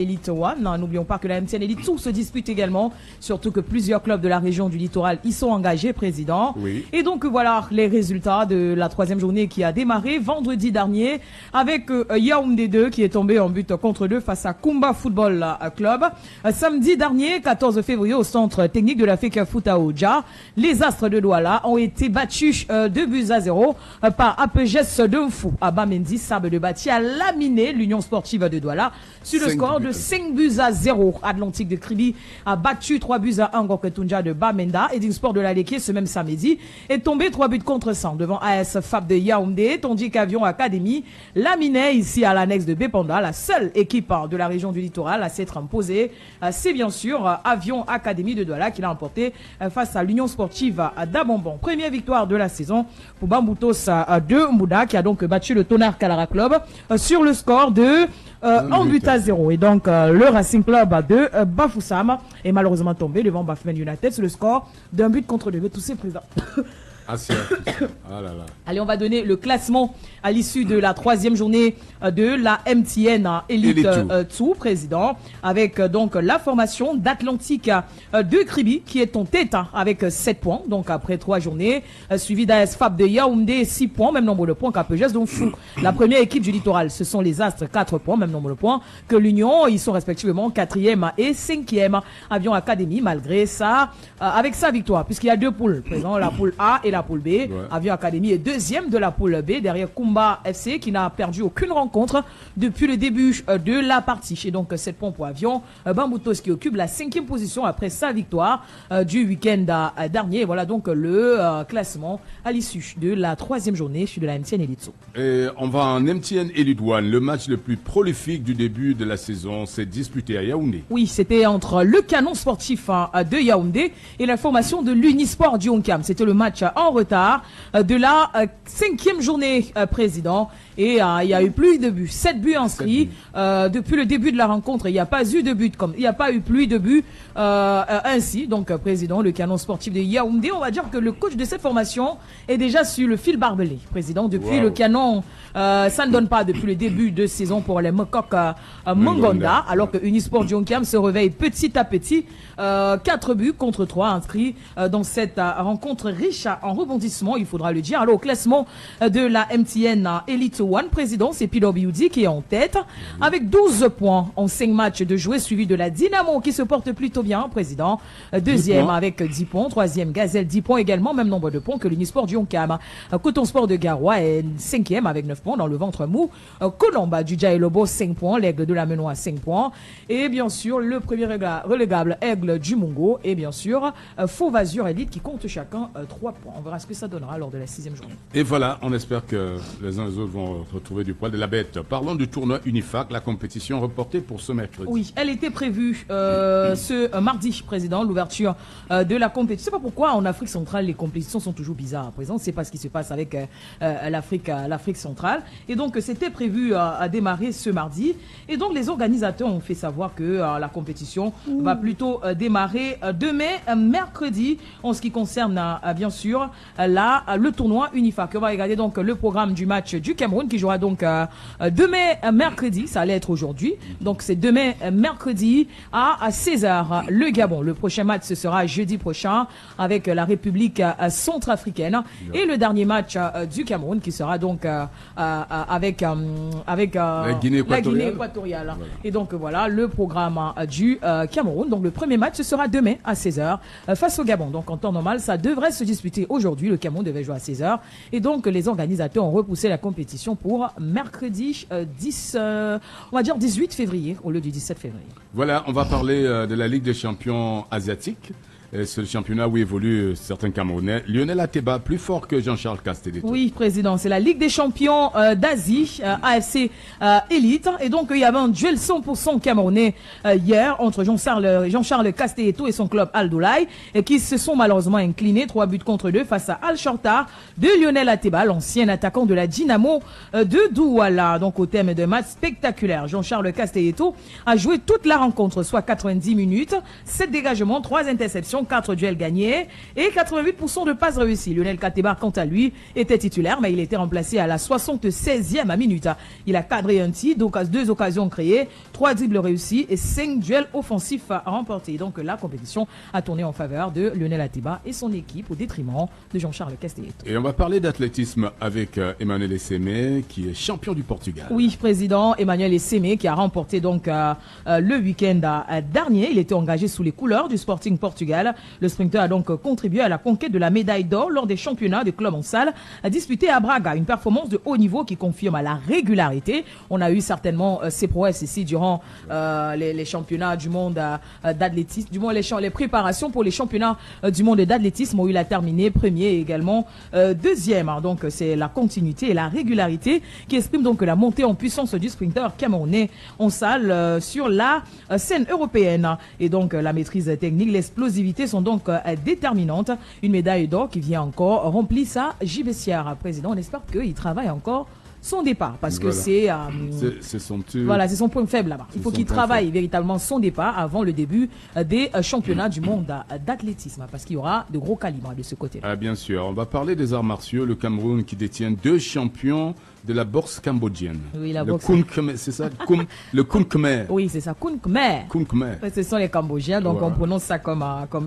Elite One. N'oublions pas que la MTN Elite Two se dispute également, surtout que plusieurs clubs de la région du littoral y sont engagés, président. Oui. Et donc voilà les résultats de la troisième journée qui a démarré vendredi dernier avec Yaoundé 2 qui est tombé en but contre 2 face à Kumba Football Club. Samedi dernier, 14 février, au centre technique de la FECA Foot à Oja, les Astres de Douala ont été battus 2-0 par APGS de Mfou. Abamendi, Sable de Bati a laminé l'Union Sportive de Douala sur le score de 5-0. Atlantique de Kribi a battu 3-1 Goketunja de Bamenda. Edin Sport de la Léké ce même samedi est tombé 3 buts contre 100 devant AS Fab de Yaoundé, tandis qu'Avion Academy laminait ici à l'annexe de Bépanda, la seule équipe de la région du littoral à s'être imposée. C'est bien sûr Avion Academy de Douala qui l'a emporté face à l'Union Sportive d'Abonbon. Première victoire de la saison pour Bamboutos de Mouda qui a donc battu le Tonnerre Calara Club sur le score de 1-0. Et donc, le Racing Club de Bafoussam est malheureusement tombé devant Bafoussam United sur le score d'un but contre 2. Tous ces présents. Ah là là. Allez, on va donner le classement à l'issue de la troisième journée de la MTN Elite 2, président, avec donc la formation d'Atlantique de Kribi qui est en tête avec 7 points, donc après 3 journées, suivi d'AS Fab de Yaoundé 6 points, même nombre de points qu'APGS donc Fou. La première équipe du littoral, ce sont les Astres, 4 points, même nombre de points que l'Union, ils sont respectivement 4e et 5e. Avion Academy, malgré ça, avec sa victoire, puisqu'il y a 2 poules, présent, la poule A et la poule B. Ouais. Avion Academy est 2e de la poule B derrière Kumba FC qui n'a perdu aucune rencontre depuis le début de la partie. Et donc 7 points pour Avion. Bamboutos qui occupe la 5e position après sa victoire du week-end dernier. Voilà donc le classement à l'issue de la troisième journée de la MTN Elite. Et on va en MTN Elite One. Le match le plus prolifique du début de la saison s'est disputé à Yaoundé. Oui, c'était entre le canon sportif de Yaoundé et la formation de l'Unisport du Honkam. C'était le match en retard de la 5e journée, président. Et il y a eu plus de buts, 7 buts inscrits depuis le début de la rencontre. Il n'y a pas eu de buts il n'y a pas eu plus de buts ainsi. Donc président, le canon sportif de Yaoundé, on va dire que le coach de cette formation est déjà sur le fil barbelé. Président, depuis le canon, ça ne donne pas depuis le début de saison pour les Mokok Mangonda, alors que Unisport Djonkam se réveille petit à petit. 4 buts contre 3 inscrits dans cette rencontre riche en rebondissements, il faudra le dire. Alors au classement de la MTN Elite One, président, c'est PWD qui est en tête avec 12 points en 5 matchs de jouer, suivi de la Dynamo qui se porte plutôt bien, président. Deuxième avec 10 points, troisième Gazelle 10 points également, même nombre de points que l'Unisport du Honkam. Coton Sport de Garoua est 5e avec 9 points dans le ventre mou. Colomba du Djaïlobo 5 points, l'Aigle de la Menois 5 points. Et bien sûr, le premier relégable Aigle du Mungo et bien sûr Fauve Azur Elite qui compte chacun 3 points. On verra ce que ça donnera lors de la 6e journée. Et voilà, on espère que les uns et les autres vont retrouver du poil de la bête. Parlons du tournoi Unifac, la compétition reportée pour ce mercredi. Oui, elle était prévue ce mardi, président, l'ouverture de la compétition. Je ne sais pas pourquoi en Afrique centrale les compétitions sont toujours bizarres, président. C'est pas ce qui se passe avec l'Afrique centrale. Et donc c'était prévu à démarrer ce mardi. Et donc les organisateurs ont fait savoir que la compétition va plutôt démarrer demain, mercredi, en ce qui concerne bien sûr le tournoi Unifac. On va regarder donc le programme du match du Cameroun qui jouera donc demain mercredi, ça allait être aujourd'hui. Donc c'est demain mercredi à 16h le Gabon. Le prochain match ce sera jeudi prochain avec la République centrafricaine et le dernier match du Cameroun qui sera donc avec la Guinée équatoriale. Voilà. Et donc voilà le programme du Cameroun. Donc le premier match ce sera demain à 16h face au Gabon. Donc en temps normal ça devrait se disputer aujourd'hui. Le Cameroun devait jouer à 16h et donc les organisateurs ont repoussé la compétition pour mercredi 18 février au lieu du 17 février. Voilà, on va parler de la Ligue des champions asiatiques. C'est le championnat où évoluent certains Camerounais. Lionel Ateba, plus fort que Jean-Charles Castelletto. Oui, président, c'est la Ligue des champions d'Asie, AFC Elite. Et donc, il y avait un duel 100% camerounais hier entre Jean-Charles Castelletto et son club Al-Doulaï, et qui se sont malheureusement inclinés 3 buts contre 2 face à Al-Shortar de Lionel Ateba, l'ancien attaquant de la Dynamo de Douala. Donc, au thème d'un match spectaculaire, Jean-Charles Castelletto a joué toute la rencontre, soit 90 minutes, 7 dégagements, 3 interceptions compétition, 4 duels gagnés et 88% de passes réussies. Lionel Kateba, quant à lui, était titulaire, mais il était remplacé à la 76e minute. Il a cadré un tir, donc 2 occasions créées, 3 dribbles réussis et 5 duels offensifs remportés. Donc la compétition a tourné en faveur de Lionel Atiba et son équipe au détriment de Jean-Charles Castelletto. Et on va parler d'athlétisme avec Emmanuel Essémé, qui est champion du Portugal. Oui, président Emmanuel Essémé, qui a remporté donc le week-end dernier. Il était engagé sous les couleurs du Sporting Portugal. Le sprinter a donc contribué à la conquête de la médaille d'or lors des championnats de club en salle disputés à Braga. Une performance de haut niveau qui confirme la régularité. On a eu certainement ces prouesses ici durant les championnats du monde d'athlétisme, du moins les préparations pour les championnats du monde d'athlétisme où il a terminé premier et également deuxième. Donc c'est la continuité et la régularité qui exprime donc la montée en puissance du sprinter camerounais en salle sur la scène européenne. Et donc la maîtrise technique, l'explosivité sont donc déterminantes. Une médaille d'or qui vient encore remplir sa gibecière. Président, on espère qu'il travaille encore son départ parce que voilà. c'est son point faible là-bas. Il faut qu'il travaille véritablement son départ avant le début des championnats du monde d'athlétisme parce qu'il y aura de gros calibres de ce côté. Ah, bien sûr, on va parler des arts martiaux. Le Cameroun qui détient 2 champions de la boxe cambodgienne. Oui, la le boxe. Kun Khmer, c'est ça, le Kun Khmer. Oui, c'est ça, Kun Khmer. Kun Khmer. Ce sont les Cambodgiens, donc voilà. on prononce ça comme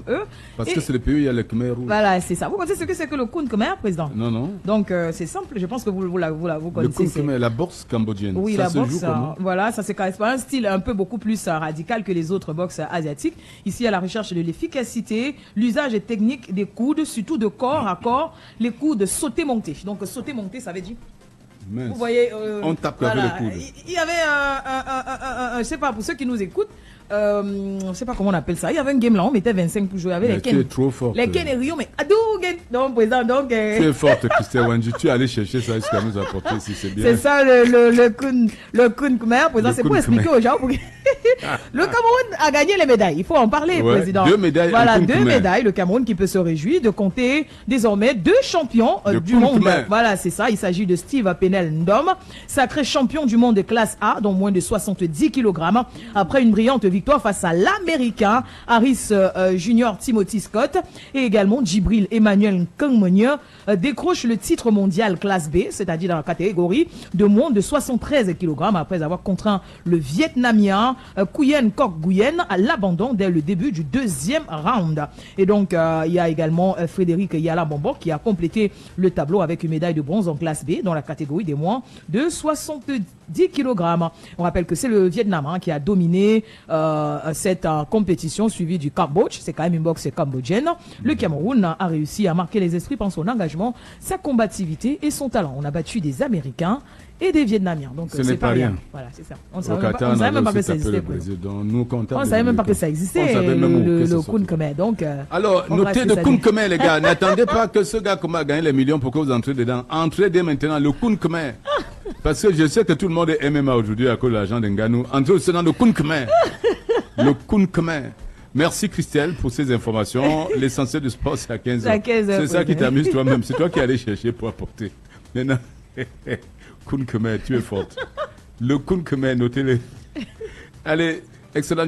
eux. Parce que c'est le pays où il y a le Khmer rouge. Voilà, c'est ça. Vous connaissez ce que c'est que le Kun Khmer, président? Non. Donc c'est simple, je pense que vous connaissez. Le Kun Khmer, la boxe cambodgienne. Oui, ça la se boxe, joue comment? voilà, ça c'est un style un peu beaucoup plus radical que les autres boxes asiatiques. Ici, à la recherche de l'efficacité, l'usage technique des coudes, surtout de corps à corps, les coudes sauter-monter. Donc sauter-monter, ça veut dire... Mince. Vous voyez, on tape voilà, avec le coude. Il y avait je sais pas, pour ceux qui nous écoutent, je sais pas comment on appelle ça. Il y avait un game là, on mettait 25 pour jouer avec mais les tu Ken. es trop forte. Les Ken et Rio, mais Adougen. Donc, président, donc. Tu es forte, Christelle Wanji. Tu es allé chercher ça jusqu'à nous apporter si c'est bien. C'est ça le Kun Khmer, président. C'est pour expliquer aux gens. Le Cameroun a gagné les médailles. Il faut en parler, ouais, président. 2 médailles. Voilà, 2 médailles. Le Cameroun qui peut se réjouir de compter désormais 2 champions du monde. Voilà, c'est ça. Il s'agit de Steve Penel Ndom, sacré champion du monde de classe A, dont moins de 70 kg, après une brillante victoire face à l'Américain Harris Junior Timothy Scott, et également Djibril Emmanuel Nkongmonye décroche le titre mondial classe B, c'est-à-dire dans la catégorie de moins de 73 kg, après avoir contraint le Vietnamien Nguyen Kok Nguyen à l'abandon dès le début du 2e round. Et donc il y a également Frédéric Yala Bombo qui a complété le tableau avec une médaille de bronze en classe B dans la catégorie des moins de 70 kg. On rappelle que c'est le Vietnam qui a dominé cette compétition suivie du Cambodge. C'est quand même une boxe cambodgienne. Le Cameroun a réussi à marquer les esprits par son engagement, sa combativité et son talent. On a battu des Américains et des Vietnamiens. Donc c'est pas rien. Voilà, c'est ça. On ne savait même pas que ça existait. On ne savait même pas que ça existait, le Kun Khmer. Donc, alors, notez le Kun Khmer, les gars. N'attendez pas que ce gars comment gagner les millions pour que vous entrez dedans. Entrez dès maintenant le Kun Khmer. Parce que je sais que tout le monde est MMA aujourd'hui à cause de l'argent d'Nganou. Entrez aussi dans le Kun Khmer. Le Kun Khmer. Merci Christelle pour ces informations. L'essentiel du sport, c'est à 15h. C'est ça qui t'amuse toi-même. C'est toi qui allais chercher pour apporter. Maintenant, Kun Khmer, tu es forte. Le Kun Khmer, notez-le. Allez, excellent.